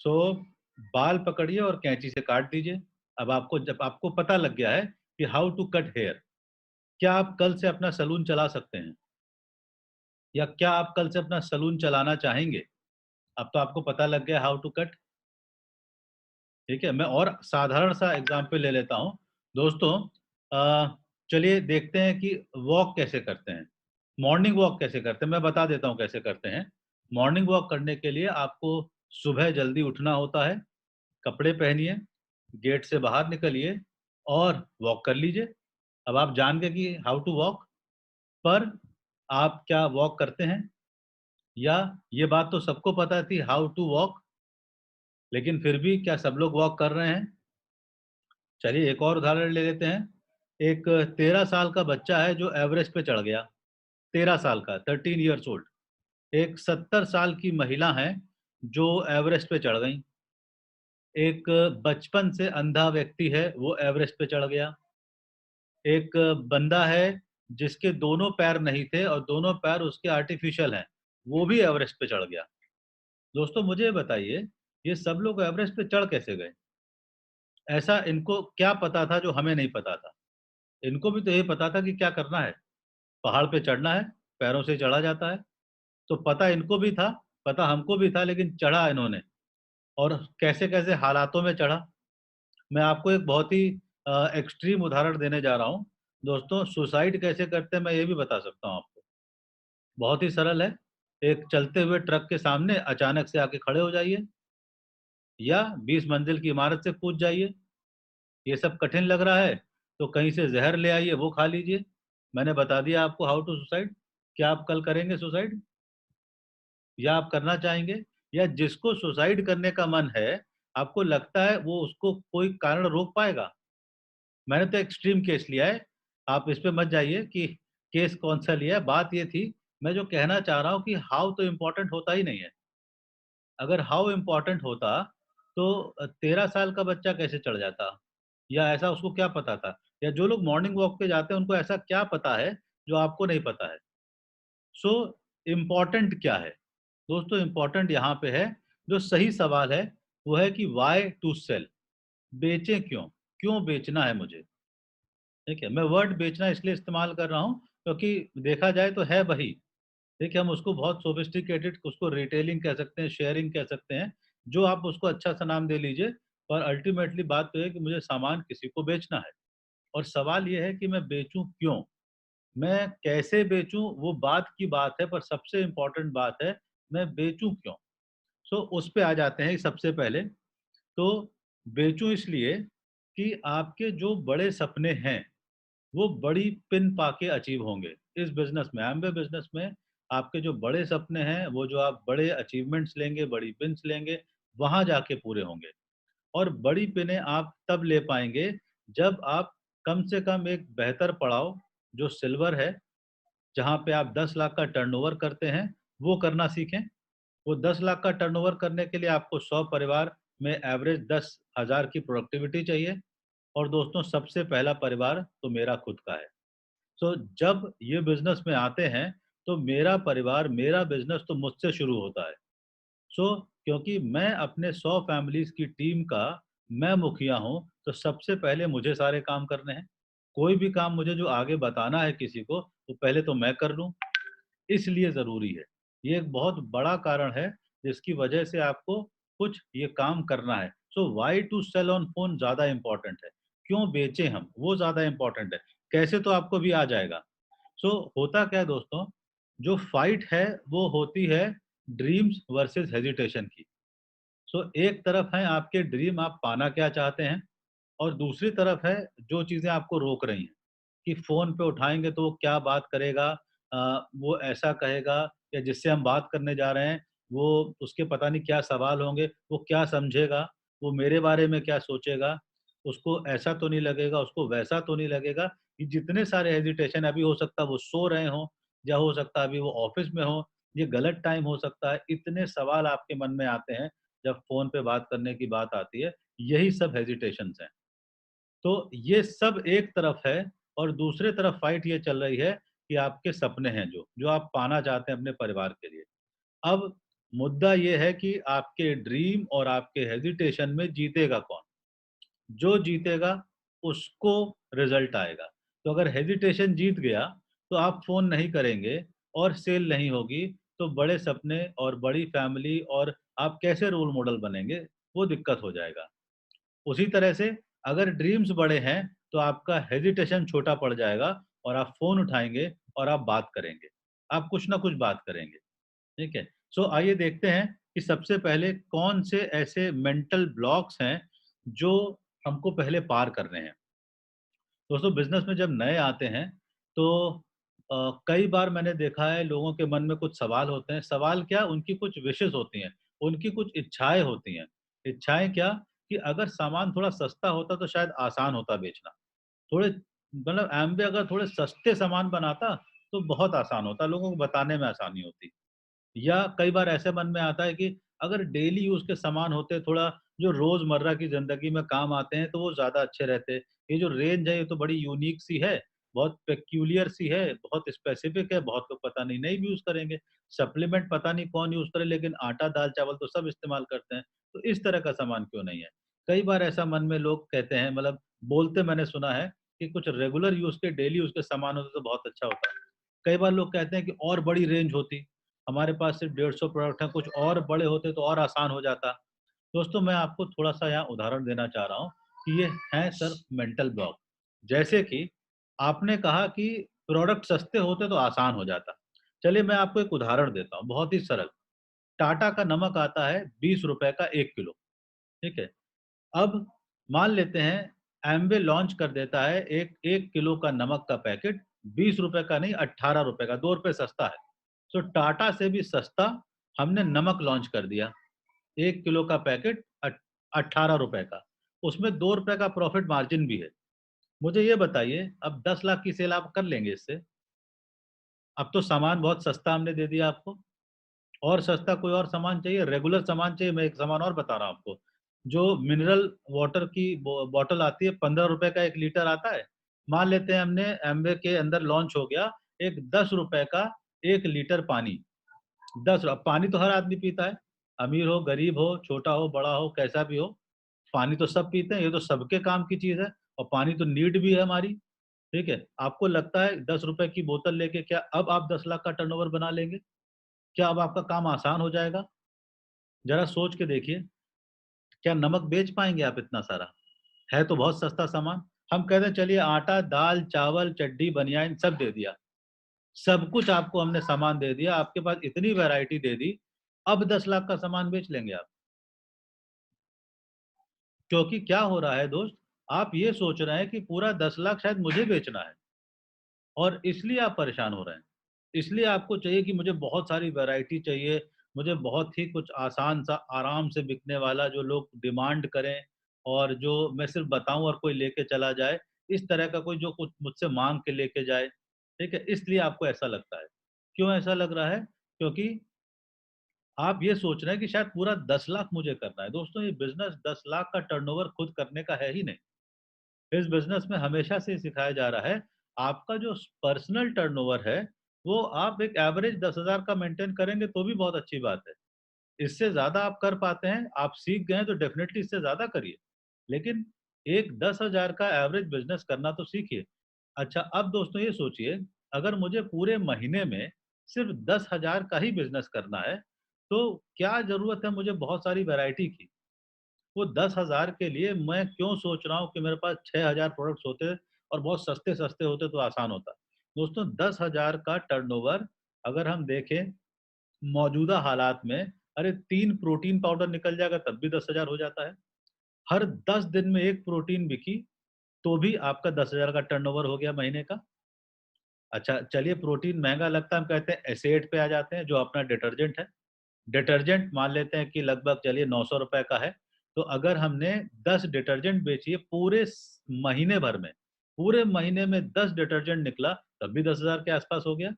सो बाल पकड़िए और कैंची से काट दीजिए। अब आपको जब आपको पता लग गया है कि हाउ टू कट हेयर, क्या आप कल से अपना सैलून चला सकते हैं? या क्या आप कल से अपना सैलून चलाना चाहेंगे? अब तो आपको पता लग गया हाउ टू कट, ठीक है? मैं और साधारण सा एग्ज़ाम्पल ले लेता हूँ। दोस्तों चलिए देखते हैं कि वॉक कैसे करते हैं। मॉर्निंग वॉक कैसे करते हैं, मैं बता देता हूँ कैसे करते हैं। मॉर्निंग वॉक करने के लिए आपको सुबह जल्दी उठना होता है, कपड़े पहनिए, गेट से बाहर निकलिए और वॉक कर लीजिए। अब आप जान गए कि हाउ टू वॉक, पर आप क्या वॉक करते हैं? या ये बात तो सबको पता थी हाउ टू वॉक, लेकिन फिर भी क्या सब लोग वॉक कर रहे हैं? चलिए एक और उदाहरण ले लेते हैं। एक 13 साल का बच्चा है जो एवरेस्ट पे चढ़ गया, 13 साल का, 13 इयर्स ओल्ड। एक 70 साल की महिला है जो एवरेस्ट पे चढ़ गईं। एक बचपन से अंधा व्यक्ति है, वो एवरेस्ट पे चढ़ गया। एक बंदा है जिसके दोनों पैर नहीं थे और दोनों पैर उसके आर्टिफ़िशियल हैं, वो भी एवरेस्ट पे चढ़ गया। दोस्तों मुझे ये बताइए, ये सब लोग एवरेस्ट पे चढ़ कैसे गए? ऐसा इनको क्या पता था जो हमें नहीं पता था? इनको भी तो यही पता था कि क्या करना है, पहाड़ पे चढ़ना है, पैरों से चढ़ा जाता है। तो पता इनको भी था, पता हमको भी था, लेकिन चढ़ा इन्होंने और कैसे-कैसे हालातों में चढ़ा। मैं आपको एक बहुत ही एक्सट्रीम उदाहरण देने जा रहा हूँ। दोस्तों सुसाइड कैसे करते हैं मैं ये भी बता सकता हूँ आपको। बहुत ही सरल है, एक चलते हुए ट्रक के सामने अचानक से आके खड़े हो जाइए या 20 मंजिल की इमारत से कूद जाइए। ये सब कठिन लग रहा है, तो कहीं से ज़हर ले आइए, वो खा लीजिए। मैंने बता दिया आपको हाउ टू सुसाइड। क्या आप कल करेंगे सुसाइड? या आप करना चाहेंगे? या जिसको सुसाइड करने का मन है, आपको लगता है वो उसको कोई कारण रोक पाएगा? मैंने तो एक्सट्रीम केस लिया है, आप इस पे मत जाइए कि केस कौन-सा लिया है, बात ये थी, मैं जो कहना चाह रहा हूँ कि हाउ तो इम्पोर्टेंट होता ही नहीं है। अगर हाउ इम्पोर्टेंट होता, तो 13 साल का बच्चा कैसे चढ़ जाता? या ऐसा उसको क्या पता था? या जो लोग मॉर्निंग वॉक पे जाते हैं, उनको ऐसा क्या पता है, जो आपको नहीं पता है? सो इम्पोर्टेंट क्या है? दोस्तों इम्पोर्टेंट यहाँ पे है, जो सही सवाल है, वो है कि व्हाई टू सेल? बेचें क्यों? क्यों बेचना है मुझे? ठीक है? मैं वर्ड बेचना इसलिए इस्तेमाल कर रहा हूँ, क्योंकि देखा जाए तो है वही। देखिए, हम उसको बहुत सोफिस्टिकेटेड उसको रिटेलिंग कह सकते हैं, शेयरिंग कह सकते हैं, जो आप उसको अच्छा-सा नाम दे लीजिए, पर अल्टीमेटली बात तो ये है कि मुझे सामान किसी को बेचना है और सवाल ये है कि मैं बेचूँ क्यों? मैं कैसे बेचूँ, वो बात की बात है, पर सबसे इम्पोर्टेंट बात है, मैं बेचूँ क्यों? सो उस पे आ जाते हैं सबसे पहले। तो बेचूँ इसलिए कि आपके जो बड़े सपने हैं, वो बड़ी पिन पाके अचीव होंगे। इस बिज़नेस में, एमवे बिज़नेस में आपके जो बड़े सपने हैं, वो जो आप बड़े अचीवमेंट्स लेंगे, बड़ी पिन्स लेंगे, वहाँ जाके पूरे होंगे। और बड़ी पिनें आप तब ले पाएँगे, जब आप कम से कम एक बेहतर पड़ाव, जो सिल्वर है, जहाँ पे आप 10 लाख का टर्नओवर करते हैं, वो करना सीखें। वो 10 लाख का टर्नओवर करने के लिए आपको 100 परिवार में एवरेज 10,000 की प्रोडक्टिविटी चाहिए और दोस्तों सबसे पहला परिवार तो मेरा खुद का है। सो जब ये बिज़नेस में आते हैं, तो मेरा परिवार, मेरा बिज़नेस तो मुझसे शुरू होता है। सो क्योंकि मैं अपने 100 फैमिलीज़ की टीम का मैं मुखिया हूँ, तो सबसे पहले मुझे सारे काम करने हैं। कोई भी काम मुझे जो आगे बताना है किसी को, तो पहले तो मैं कर लूँ। इसलिए ज़रूरी है। ये एक बहुत बड़ा कारण है, जिसकी वजह से आपको कुछ ये काम करना है। So why to sell on phone ज़्यादा इम्पोर्टेंट है। क्यों बेचें हम, वो ज़्यादा इम्पोर्टेंट है। कैसे तो आपको भी आ जाएगा। सो होता क्या है दोस्तों, जो फाइट है, वो होती है ड्रीम्स वर्सेस हेजिटेशन की। सो एक तरफ है आपके ड्रीम, आप पाना क्या चाहते हैं और दूसरी तरफ है जो चीज़ें आपको रोक रही हैं, कि फ़ोन पे उठाएँगे तो वो क्या बात करेगा, वो ऐसा कहेगा या जिससे हम बात करने जा रहे हैं, वो उसके पता नहीं क्या सवाल होंगे, वो क्या समझेगा, वो मेरे बारे में क्या सोचेगा, उसको ऐसा तो नहीं लगेगा, उसको वैसा तो नहीं लगेगा। ये जितने सारे हेजिटेशन अभी हो सकता है वो सो रहे हों या हो सकता है अभी वो ऑफ़िस में हों, ये गलत टाइम हो सकता है, इतने सवाल आपके मन में आते हैं, जब फ़ोन पे बात करने की बात आती है, यही सब हेजिटेशंस हैं। तो ये सब एक तरफ है और दूसरे तरफ फाइट ये चल रही है कि आपके सपने हैं जो आप पाना चाहते हैं अपने परिवार के लिए। अब मुद्दा ये है कि आपके ड्रीम और आपके हेजिटेशन में जीतेगा कौन? जो जीतेगा उसको रिजल्ट आएगा। तो अगर हेजिटेशन जीत गया तो आप फ़ोन नहीं करेंगे और सेल नहीं होगी, तो बड़े सपने और बड़ी फैमिली और आप कैसे रोल मॉडल बनेंगे, वो दिक्कत हो जाएगा। उसी तरह से अगर ड्रीम्स बड़े हैं, तो आपका हेजिटेशन छोटा पड़ जाएगा और आप फ़ोन उठाएँगे और आप बात करेंगे। आप कुछ ना कुछ बात करेंगे, ठीक है? सो आइए देखते हैं कि सबसे पहले कौन से ऐसे मेंटल ब्लॉक्स हैं, जो हमको पहले पार करने हैं। दोस्तों बिज़नेस में जब नए आते हैं, तो कई बार मैंने देखा है लोगों के मन में कुछ सवाल होते हैं। सवाल क्या, उनकी कुछ विशेज़ होती हैं, उनकी कुछ इच्छाएँ होती हैं। इच्छाएँ क्या, कि अगर सामान थोड़ा सस्ता होता तो शायद आसान होता बेचना। थोड़े मतलब एमवे अगर थोड़े सस्ते सामान बनाता तो बहुत आसान होता, लोगों को बताने में आसानी होती। या कई बार ऐसे मन में आता है कि अगर डेली यूज़ के सामान होते, थोड़ा जो रोज़मर्रा की ज़िंदगी में काम आते हैं, तो वो ज़्यादा अच्छे रहते। ये जो रेंज है, ये तो बड़ी यूनिक सी है, बहुत पेक्यूलियर सी है, बहुत स्पेसिफिक है, बहुत लोग पता नहीं भी यूज़ करेंगे। सप्लीमेंट पता नहीं कौन यूज़ करे, लेकिन आटा, दाल-चावल तो सब इस्तेमाल करते हैं। तो इस तरह का सामान क्यों नहीं है? कई बार ऐसा मन में लोग कहते हैं, मतलब बोलते मैंने सुना है कि कुछ रेगुलर यूज़ के, डेली यूज़ के सामान होते तो बहुत अच्छा होता। कई बार लोग कहते हैं कि और बड़ी रेंज होती, हमारे पास सिर्फ 150 प्रोडक्ट हैं, कुछ और बड़े होते तो और आसान हो जाता। दोस्तों मैं आपको थोड़ा-सा यहाँ उदाहरण देना चाह रहा हूँ कि ये हैं सिर्फ मेंटल ब्लॉक। जैसे कि आपने कहा कि प्रोडक्ट सस्ते होते तो आसान हो जाता। चलिए मैं आपको एक उदाहरण देता हूँ, बहुत ही सरल। टाटा का नमक आता है ₹20 का 1 किलो, ठीक है? अब मान लेते हैं एमवे लॉन्च कर देता है एक 1 किलो का नमक का पैकेट ₹20 का नहीं, ₹18 का, ₹2 सस्ता है। सो टाटा से भी सस्ता हमने नमक लॉन्च कर दिया। 1 किलो का पैकेट ₹18 का। उसमें ₹2 का प्रॉफिट मार्जिन भी है। मुझे ये बताइए, अब 10 लाख की सेल आप कर लेंगे इससे? अब तो सामान बहुत सस्ता हमने दे दिया आपको। और सस्ता कोई और सामान चाहिए? रेगुलर सामान चाहिए? मैं एक सामान और बता रहा हूँ आपको। जो मिनरल वाटर की बॉटल आती है, ₹15 का 1 लीटर आता है। मान लेते हैं हमने एमवे के अंदर लॉन्च हो गया एक ₹10 का 1 लीटर पानी। 10 अब पानी तो हर आदमी पीता है। अमीर हो, गरीब हो, छोटा हो, बड़ा हो, कैसा भी हो, पानी तो सब पीते हैं। ये तो सबके काम की चीज़ है और पानी तो नीड भी है हमारी, ठीक है? आपको लगता है ₹10 की बोतल लेके क्या अब आप 10 लाख का टर्नओवर बना लेंगे? क्या अब आपका काम आसान हो जाएगा? ज़रा सोच के देखिए, क्या नमक बेच पाएँगे आप इतना सारा? है तो बहुत सस्ता सामान। हम कहते हैं चलिए आटा, दाल, चावल, चड्डी, बनियान सब दे दिया। सब कुछ आपको हमने सामान दे दिया, आपके पास इतनी वैरायटी दे दी, अब 10 लाख का सामान बेच लेंगे आप। क्योंकि क्या हो रहा है दोस्त, आप ये सोच रहे हैं कि पूरा 10 लाख शायद मुझे बेचना है और इसलिए आप परेशान हो रहे हैं। इसलिए आपको चाहिए कि मुझे बहुत सारी वैरायटी चाहिए, मुझे बहुत ही कुछ आसान-सा, आराम से बिकने वाला जो लोग डिमांड करें और जो मैं सिर्फ़ बताऊँ और कोई लेके चला जाए, इस तरह का कोई जो कुछ मुझसे माँग के लेके जाए, ठीक है? इसलिए आपको ऐसा लगता है। क्यों ऐसा लग रहा है? क्योंकि आप ये सोच रहे हैं कि शायद पूरा 10 लाख मुझे करना है। दोस्तों ये बिज़नेस 10 लाख का टर्नओवर खुद करने का है ही नहीं। इस बिज़नेस में हमेशा से सिखाया जा रहा है, आपका जो पर्सनल टर्नओवर है, वो आप एक एवरेज 10,000 का मेंटेन करेंगे तो भी बहुत अच्छी बात है। इससे ज़्यादा आप कर पाते हैं, आप सीख गए हैं तो डेफ़िनिटली इससे ज़्यादा करिए। लेकिन एक 10,000 का एवरेज बिज़नेस करना तो सीखिए। अच्छा अब दोस्तों ये सोचिए, अगर मुझे पूरे महीने में सिर्फ़ 10,000 का ही बिज़नेस करना है, तो क्या ज़रूरत है मुझे बहुत सारी वैरायटी की? वो 10,000 के लिए मैं क्यों सोच रहा हूँ कि मेरे पास 6,000 प्रोडक्ट्स होते और बहुत सस्ते-सस्ते होते तो आसान होता। दोस्तों 10,000 का टर्नओवर अगर हम देखें मौजूदा हालात में, अरे 3 प्रोटीन पाउडर निकल जाएगा तब भी 10,000 हो जाता है। हर 10 दिन में 1 प्रोटीन बिकी, तो भी आपका 10,000 का टर्नओवर हो गया महीने का। अच्छा चलिए प्रोटीन महँगा लगता है, हम कहते हैं एसेट पे आ जाते हैं जो अपना डिटर्जेंट है। डिटर्जेंट मान लेते हैं कि लगभग चलिए ₹900 का है, तो अगर हमने 10 डिटर्जेंट बेची पूरे महीने भर में, पूरे महीने में 10 डिटर्जेंट निकला, तब भी 10,000 के आसपास हो गया।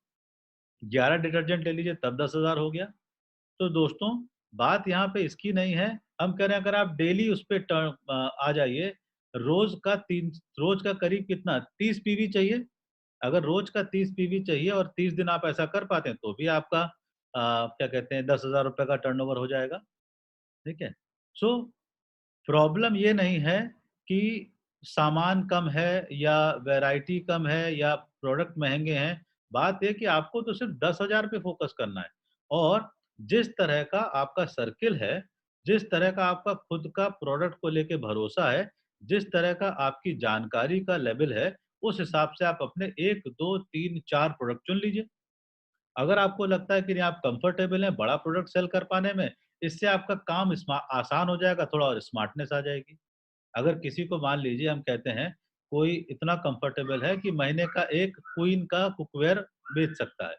11 डिटर्जेंट ले लीजिए तब 10,000 हो गया। तो दोस्तों बात यहाँ पे इसकी नहीं है, हम कह रहे हैं अगर आप डेली उस पे आ जाइए, रोज़ का करीब कितना 30 पीवी चाहिए। अगर रोज़ का 30 पीवी चाहिए और 30 दिन आप ऐसा कर पाते हैं, तो भी आपका क्या कहते हैं, 10,000 रुपए का टर्नओवर हो जाएगा, ठीक है? सो प्रॉब्लम ये नहीं है कि सामान कम है या वैरायटी कम है या प्रोडक्ट महँगे हैं, बात ये है कि आपको तो सिर्फ़ 10,000 पे फ़ोकस करना है और जिस तरह का आपका सर्किल है, जिस तरह का आपका खुद का प्रोडक्ट को लेके भरोसा है, जिस तरह का आपकी जानकारी का लेवल है, उस हिसाब से आप अपने 1, 2, 3, 4 प्रोडक्ट चुन लीजिए। अगर आपको लगता है कि नहीं आप कंफर्टेबल हैं बड़ा प्रोडक्ट सेल कर पाने में, इससे आपका काम आसान हो जाएगा, थोड़ा और स्मार्टनेस आ जाएगी। अगर किसी को मान लीजिए हम कहते हैं, कोई इतना कंफर्टेबल है कि महीने का 1 क्वीन का कुकवेयर बेच सकता है,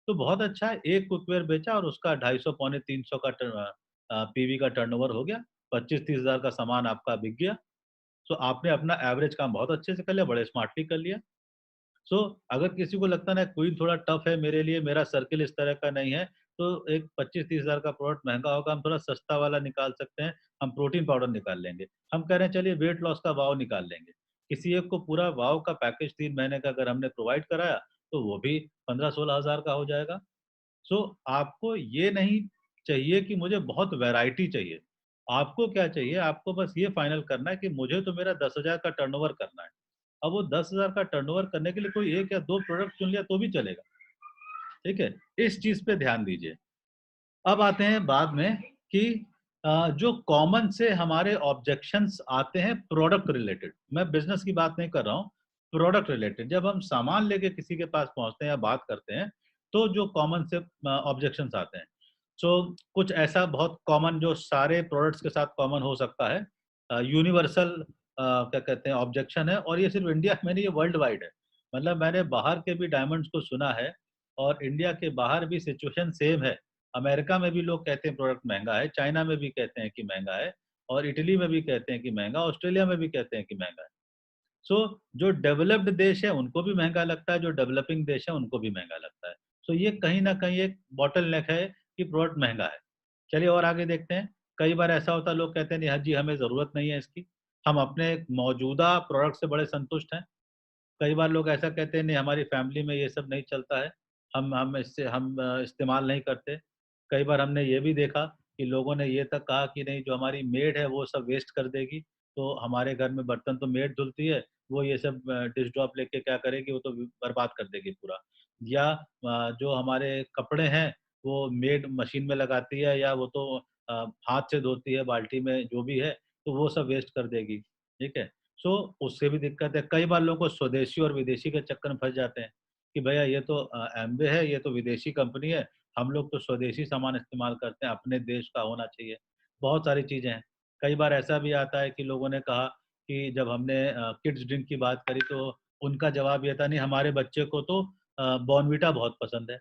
तो बहुत अच्छा है, 1 कुकवेयर बेचा और उसका 250 पौने 300 का पीवी का टर्नओवर हो गया, 25-30 हज़ार का सामान आपका बिक गया। सो आपने अपना एवरेज काम बहुत अच्छे से कर लिया, बड़े स्मार्टली कर लिया। सो अगर किसी को लगता है ना क्वीन थोड़ा टफ है मेरे लिए, मेरा सर्किल इस तरह का नहीं है, तो एक 25-30 हज़ार का प्रोडक्ट महँगा होगा, हम थोड़ा सस्ता वाला निकाल सकते हैं, हम प्रोटीन पाउडर निकाल लेंगे। हम कह रहे हैं चलिए वेट लॉस का वाव निकाल लेंगे। किसी एक को पूरा वाव का पैकेज 3 महीने का अगर हमने प्रोवाइड कराया, तो वो भी 15-16 हज़ार का हो जाएगा। सो आपको ये नहीं चाहिए कि मुझे बहुत वैरायटी चाहिए। आपको क्या चाहिए? आपको बस ये फाइनल करना है कि मुझे तो मेरा 10,000 का टर्नओवर करना है। अब वो 10,000 का टर्नओवर करने के लिए कोई 1 या 2 प्रोडक्ट चुन लिया तो भी चलेगा, ठीक है? इस चीज़ पे ध्यान दीजिए। अब आते हैं बाद में कि जो कॉमन से हमारे ऑब्जेक्शंस आते हैं प्रोडक्ट रिलेटेड, मैं बिज़नेस की बात नहीं कर रहा हूँ, प्रोडक्ट रिलेटेड। जब हम सामान लेके किसी के पास पहुँचते हैं या बात करते हैं, तो जो कॉमन से ऑब्जेक्शंस आते हैं। सो कुछ ऐसा बहुत कॉमन जो सारे प्रोडक्ट्स के साथ कॉमन हो सकता है, यूनिवर्सल क्या कहते हैं ऑब्जेक्शन है और ये सिर्फ़ इंडिया में नहीं, ये वर्ल्ड वाइड है। मतलब मैंने बाहर के भी डायमंड्स को सुना है और इंडिया के बाहर भी सिचुएशन सेम है। अमेरिका में भी लोग कहते हैं प्रोडक्ट महँगा है, चाइना में भी कहते हैं कि महँगा है और इटली में भी कहते हैं कि महँगा, ऑस्ट्रेलिया में भी कहते हैं कि महँगा है। सो जो डेवलप्ड देश है उनको भी महँगा लगता है, जो डेवलपिंग देश है उनको भी महँगा लगता है। सो ये कहीं न कहीं एक बॉटलनेक है कि प्रोडक्ट महँगा है। चलिए और आगे देखते हैं। कई बार ऐसा होता है लोग कहते हैं नहीं हाँ जी, हमें ज़रूरत नहीं है इसकी। हम अपने मौजूदा प्रोडक्ट से बड़े संतुष्ट हैं। कई बार लोग ऐसा कहते हैं नहीं हमारी फैमिली में ये सब नहीं चलता है, हम इससे इस्तेमाल नहीं करते। कई बार हमने ये भी देखा कि लोगों ने ये तक कहा कि नहीं जो हमारी मेड है वो सब वेस्ट कर देगी, तो हमारे घर में बर्तन तो मेड धुलती है, वो ये सब डिश ड्रॉप लेके क्या करेगी, वो तो बर्बाद कर देगी पूरा। या जो हमारे कपड़े हैं वो मेड मशीन में लगाती है या वो तो हाथ से धोती है बाल्टी में जो भी है, तो वो सब वेस्ट कर देगी, ठीक है? सो उससे भी दिक्कत है। कई बार लोगों को स्वदेशी और विदेशी के चक्कर में फँस जाते हैं कि भैया ये तो एमवे है, ये तो विदेशी कंपनी है, हम लोग तो स्वदेशी सामान इस्तेमाल करते हैं, अपने देश का होना चाहिए। बहुत सारी चीज़ें हैं। कई बार ऐसा भी आता है कि लोगों ने कहा कि जब हमने किड्स ड्रिंक की बात करी तो उनका जवाब ये था नहीं हमारे बच्चे को तो बॉर्नविटा बहुत पसंद है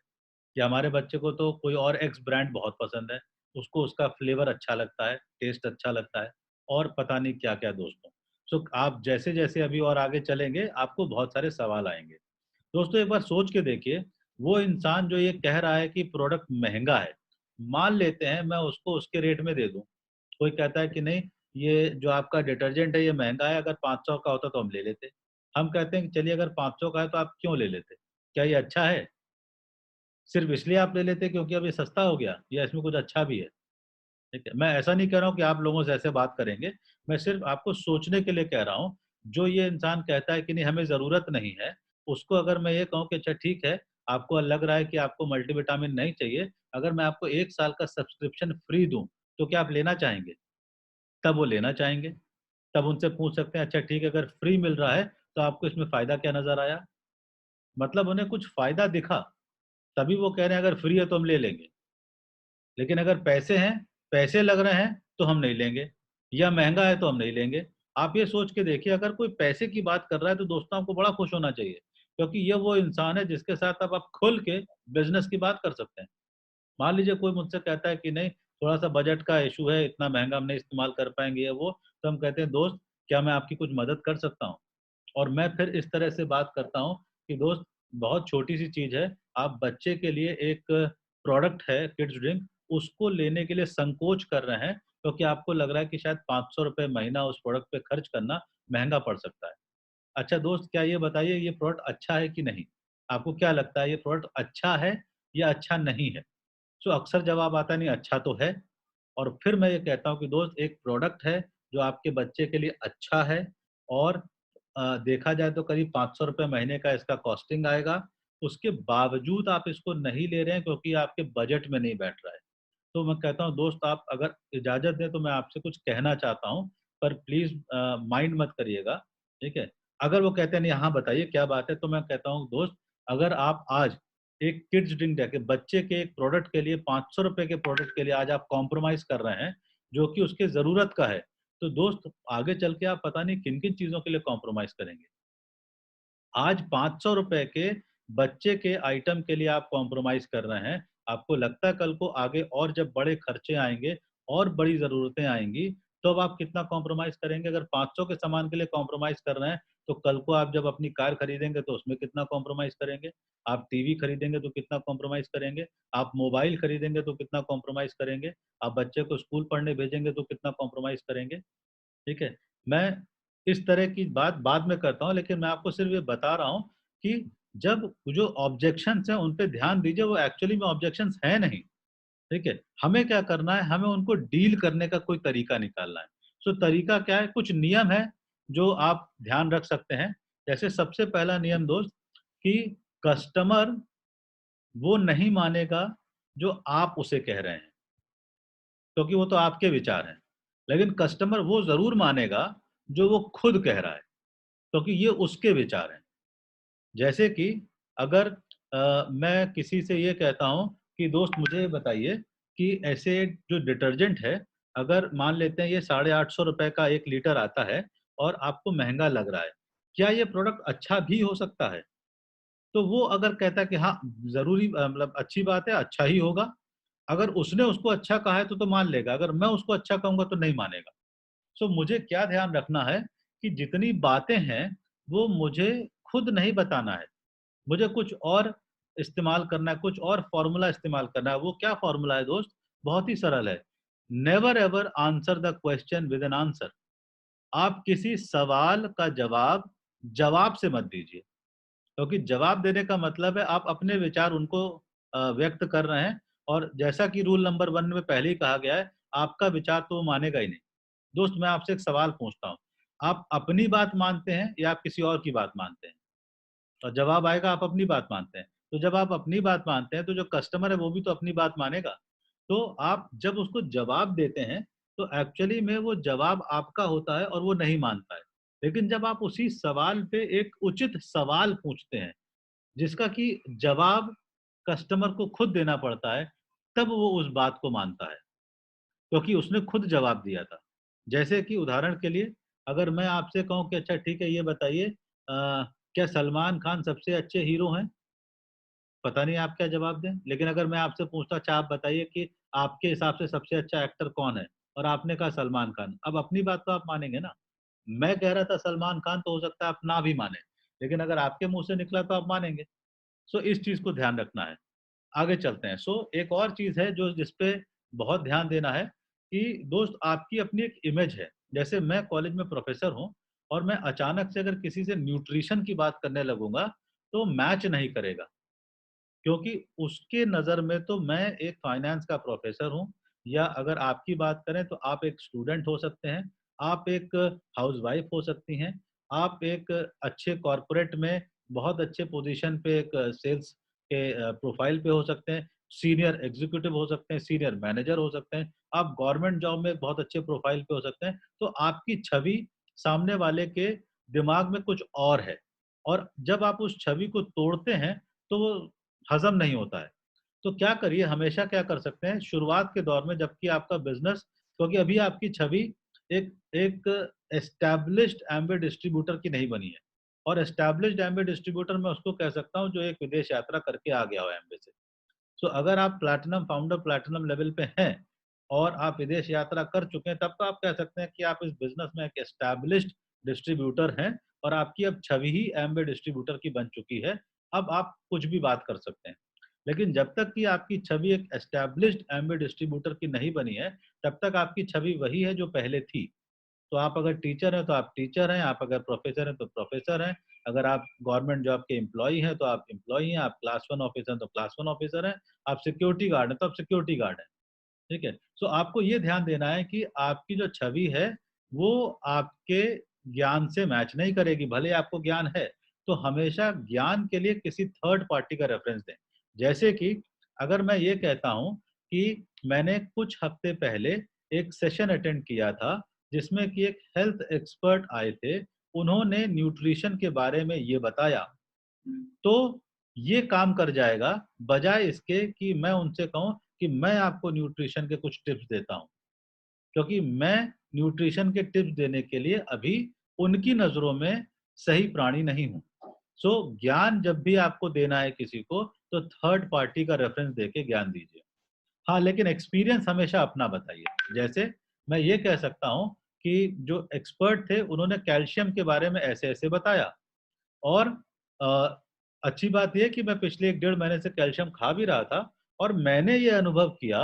या हमारे बच्चे को तो कोई और एक्स ब्रांड बहुत पसंद है। उसको उसका फ्लेवर अच्छा लगता है, टेस्ट अच्छा लगता है और पता नहीं क्या-क्या दोस्तों। सो आप जैसे-जैसे अभी और आगे चलेंगे, आपको बहुत सारे सवाल आएँगे। दोस्तों एक बार सोच के देखिए, वो इंसान जो ये कह रहा है कि प्रोडक्ट महँगा है, मान लेते हैं मैं उसको उसके रेट में दे दूँ। कोई कहता है कि नहीं, ये जो आपका डिटर्जेंट है ये महँगा है, अगर 500 का होता तो हम ले लेते। हम कहते हैं कि चलिए अगर 500 का है तो आप क्यों ले लेते? क्या ये अच्छा है? सिर्फ़ इसलिए आप ले लेते क्योंकि अब ये सस्ता हो गया या इसमें कुछ अच्छा भी है? ठीक है, मैं ऐसा नहीं कह रहा हूँ कि आप लोगों से ऐसे बात करेंगे, मैं सिर्फ़ आपको सोचने के लिए कह रहा हूँ। जो ये इंसान कहता है कि नहीं हमें ज़रूरत नहीं है, उसको अगर मैं ये कहूँ कि अच्छा ठीक है, आपको लग रहा है कि आपको मल्टीविटामिन नहीं चाहिए, अगर मैं आपको 1 साल का सब्सक्रिप्शन फ्री दूँ, तो क्या आप लेना चाहेंगे? तब वो लेना चाहेंगे। तब उनसे पूछ सकते हैं अच्छा ठीक है अगर फ्री मिल रहा है, तो आपको इसमें फ़ायदा क्या नज़र आया? मतलब उन्हें कुछ फ़ायदा दिखा, तभी वो कह रहे हैं अगर फ्री है तो हम ले लेंगे। लेकिन अगर पैसे हैं, पैसे लग रहे हैं, तो हम नहीं लेंगे या महँगा है तो हम नहीं लेंगे। आप ये सोच के देखिए अगर कोई पैसे की बात कर रहा है तो दोस्तों आपको बड़ा खुश होना चाहिए, क्योंकि ये वो इंसान है जिसके साथ अब आप खुल के बिज़नेस की बात कर सकते हैं। मान लीजिए कोई मुझसे कहता है कि नहीं थोड़ा-सा बजट का इश्यू है, इतना महँगा हम नहीं इस्तेमाल कर पाएँगे ये वो, तो हम कहते हैं दोस्त क्या मैं आपकी कुछ मदद कर सकता हूँ? और मैं फिर इस तरह से बात करता हूँ कि दोस्त बहुत छोटी-सी चीज़ है, आप बच्चे के लिए एक प्रोडक्ट है किड्स ड्रिंक, उसको लेने के लिए संकोच कर रहे हैं, क्योंकि आपको लग रहा है कि शायद ₹500 महीना उस प्रोडक्ट पे खर्च करना महँगा पड़ सकता है। अच्छा दोस्त क्या ये बताइए ये प्रोडक्ट अच्छा है कि नहीं? आपको क्या लगता है ये प्रोडक्ट अच्छा है या अच्छा नहीं है? सो अक्सर जवाब आता नहीं अच्छा तो है। और फिर मैं ये कहता हूँ कि दोस्त एक प्रोडक्ट है जो आपके बच्चे के लिए अच्छा है और देखा जाए तो करीब ₹500 महीने का इसका कॉस्टिंग आएगा। उसके बावजूद आप इसको नहीं ले रहे हैं क्योंकि आपके बजट में नहीं बैठ रहा है। तो मैं कहता हूँ दोस्त आप अगर इजाज़त दें तो मैं आपसे कुछ कहना चाहता हूँ, पर प्लीज़ माइंड मत करिएगा, ठीक है? अगर वो कहते हैं नहीं हाँ, बताइए क्या बात है? तो मैं कहता हूँ दोस्त अगर आप आज एक किड्स ड्रिंक डेके बच्चे के एक प्रोडक्ट के लिए ₹500 के प्रोडक्ट के लिए आज आप कॉम्प्रोमाइज़ कर रहे हैं, जो कि उसकी ज़रूरत का है, तो दोस्त आगे चल के आप पता नहीं किन-किन चीज़ों के लिए कॉम्प्रोमाइज़ करेंगे। आज ₹500 के बच्चे के आइटम के लिए आप कॉम्प्रोमाइज़ कर रहे हैं। आपको लगता है कल को आगे और जब बड़े खर्चे आएँगे और बड़ी ज़रूरतें आएँगी, तो अब आप कितना कॉम्प्रोमाइज़ करेंगे? अगर 500 के सामान के लिए कॉम्प्रोमाइज़ कर रहे हैं, तो कल को आप जब अपनी कार खरीदेंगे तो उसमें कितना कॉम्प्रोमाइज़ करेंगे? आप टीवी खरीदेंगे तो कितना कॉम्प्रोमाइज़ करेंगे? आप मोबाइल खरीदेंगे तो कितना कॉम्प्रोमाइज़ करेंगे? आप बच्चे को स्कूल पढ़ने भेजेंगे तो कितना कॉम्प्रोमाइज़ करेंगे? ठीक है? मैं इस तरह की बात बाद में करता हूँ, लेकिन मैं आपको सिर्फ़ ये बता रहा हूँ कि जब जो ऑब्जेक्शंस हैं, उन पे ध्यान दीजिए, वो एक्चुअली में ऑब्जेक्शंस हैं नहीं, ठीक है? हमें क्या करना है, हमें उनको डील करने का कोई तरीका निकालना है। सो तरीका क्या है? कुछ नियम है, जो आप ध्यान रख सकते हैं। जैसे सबसे पहला नियम दोस्त कि कस्टमर वो नहीं मानेगा, जो आप उसे कह रहे हैं, क्योंकि वो तो आपके विचार हैं। लेकिन कस्टमर वो ज़रूर मानेगा, जो वो खुद कह रहा है। क्योंकि ये उसके विचार हैं। जैसे कि अगर मैं किसी से ये कहता हूँ कि दोस्त मुझे बताइए कि ऐसे जो डिटर्जेंट है, अगर मान लेते हैं ये ₹850 का 1 लीटर आता है और आपको महँगा लग रहा है, क्या ये प्रोडक्ट अच्छा भी हो सकता है? तो वो अगर कहता है कि हाँ, ज़रूरी मतलब अच्छी बात है, अच्छा ही होगा। अगर उसने उसको अच्छा कहा है तो मान लेगा, अगर मैं उसको अच्छा कहूँगा तो नहीं मानेगा। सो मुझे क्या ध्यान रखना है कि जितनी बातें हैं, वो मुझे खुद नहीं बताना है। मुझे कुछ और इस्तेमाल करना है, कुछ और फ़ॉर्मूला इस्तेमाल करना है। वो क्या फ़ॉर्मूला है दोस्त? बहुत ही सरल है। Never ever answer the question with an answer. आप किसी सवाल का जवाब से मत दीजिए। क्योंकि जवाब देने का मतलब है आप अपने विचार उनको व्यक्त कर रहे हैं और जैसा कि रूल नंबर 1 में पहले ही कहा गया है, आपका विचार तो वो मानेगा ही नहीं। दोस्त मैं आपसे एक सवाल पूछता हूँ, आप अपनी बात मानते हैं या आप किसी और की बात मानते हैं? और जवाब आएगा आप अपनी बात मानते हैं। तो जब आप अपनी बात मानते हैं तो जो कस्टमर है वो भी तो अपनी बात मानेगा। तो आप जब उसको जवाब देते हैं तो एक्चुअली में वो जवाब आपका होता है और वो नहीं मानता है। लेकिन जब आप उसी सवाल पे एक उचित सवाल पूछते हैं जिसका कि जवाब कस्टमर को खुद देना पड़ता है, तब वो उस बात को मानता है, क्योंकि उसने खुद जवाब दिया था। जैसे कि उदाहरण के लिए अगर मैं आपसे कहूँ कि अच्छा ठीक है ये बताइए क्या सलमान खान सबसे अच्छे हीरो हैं? पता नहीं आप क्या जवाब दें? लेकिन अगर मैं आपसे पूछता अच्छा आप बताइए कि आपके हिसाब से सबसे अच्छा एक्टर कौन है? और आपने कहा सलमान खान। अब अपनी बात तो आप मानेंगे ना। मैं कह रहा था सलमान खान तो हो सकता है आप ना भी मानें, लेकिन अगर आपके मुँह से निकला तो आप मानेंगे। सो इस चीज़ को ध्यान रखना है। आगे चलते हैं। सो एक और चीज़ है जो जिस पे बहुत ध्यान देना है कि दोस्त आपकी अपनी एक इमेज है। जैसे मैं कॉलेज में प्रोफ़ेसर हूँ और मैं अचानक से अगर किसी से न्यूट्रिशन की बात करने लगूँगा, तो मैच नहीं करेगा। क्योंकि उसके नज़र में तो मैं एक फाइनेंस का प्रोफ़ेसर हूँ या अगर आपकी बात करें तो आप एक स्टूडेंट हो सकते हैं, आप एक हाउसवाइफ़ हो सकती हैं, आप एक अच्छे कॉर्पोरेट में बहुत अच्छे पोज़ीशन पे एक सेल्स के प्रोफ़ाइल पे हो सकते हैं, सीनियर एग्ज़ीक्यूटिव हो सकते हैं, सीनियर मैनेजर हो सकते हैं, आप गवर्नमेंट जॉब में बहुत अच्छे प्रोफ़ाइल पे हो सकते हैं। तो आपकी छवि सामने वाले के दिमाग में कुछ और है और जब आप उस छवि को तोड़ते हैं, तो वो हज़म नहीं होता है। तो क्या करिए हमेशा क्या कर सकते हैं शुरुआत के दौर में जबकि आपका बिज़नेस क्योंकि अभी आपकी छवि एक एक एस्टैब्लिश्ड एम्बे डिस्ट्रीब्यूटर की नहीं बनी है और एस्टैब्लिश्ड एम्बे डिस्ट्रीब्यूटर मैं उसको कह सकता हूँ जो एक विदेश यात्रा करके आ गया हो एम्बे से। सो अगर आप प्लैटिनम फाउंडर प्लैटिनम लेवल पे हैं और आप विदेश यात्रा कर चुके हैं तब तो आप कह सकते हैं कि आप इस बिज़नेस में एक एस्टैब्लिश्ड डिस्ट्रीब्यूटर हैं और आपकी अब छवि ही एम्बे डिस्ट्रीब्यूटर की बन चुकी है। अब आप कुछ भी बात कर सकते हैं। लेकिन जब तक कि आपकी छवि एक एस्टैब्लिश्ड एम्बे डिस्ट्रीब्यूटर की नहीं बनी है, तब तक आपकी छवि वही है जो पहले थी। तो आप अगर टीचर हैं, तो आप टीचर हैं, आप अगर प्रोफ़ेसर हैं, तो प्रोफ़ेसर हैं, अगर आप गवर्नमेंट जॉब के एम्प्लॉई हैं तो आप एम्प्लॉई हैं, आप क्लास 1 ऑफिसर हैं तो क्लास 1 ऑफिसर हैं, आप सिक्योरिटी गार्ड हैं तो आप सिक्योरिटी गार्ड हैं। ठीक है? सो आपको ये ध्यान देना है कि आपकी जो छवि है, वो आपके ज्ञान से मैच नहीं करेगी। भले ही आपको ज्ञान है, तो हमेशा ज्ञान के लिए किसी थर्ड पार्टी का रेफ़रेंस दें। जैसे कि अगर मैं ये कहता हूँ कि मैंने कुछ हफ्ते पहले एक सेशन अटेंड किया था, जिसमें कि एक हेल्थ एक्सपर्ट आए थे, उन्होंने न्यूट्रिशन के बारे में ये बताया। तो ये काम कर जाएगा, बजाए इसके कि मैं उनसे कहूँ कि मैं आपको न्यूट्रिशन के कुछ टिप्स देता हूँ। क्योंकि मैं न्यूट्रिशन के टिप्स देने के लिए अभी उनकी नज़रों में सही प्राणी नहीं हूँ। सो ज्ञान जब भी आपको देना है किसी को, तो थर्ड पार्टी का रेफ़रेंस देके ज्ञान दीजिए। हाँ, लेकिन एक्सपीरियंस हमेशा अपना बताइए। जैसे मैं ये कह सकता हूँ कि जो एक्सपर्ट थे, उन्होंने कैल्शियम के बारे में ऐसे-ऐसे बताया। और अ, अच्छी बात ये है कि मैं पिछले 1 डेढ़ महीने से कैल्शियम खा भी रहा था और मैंने ये अनुभव किया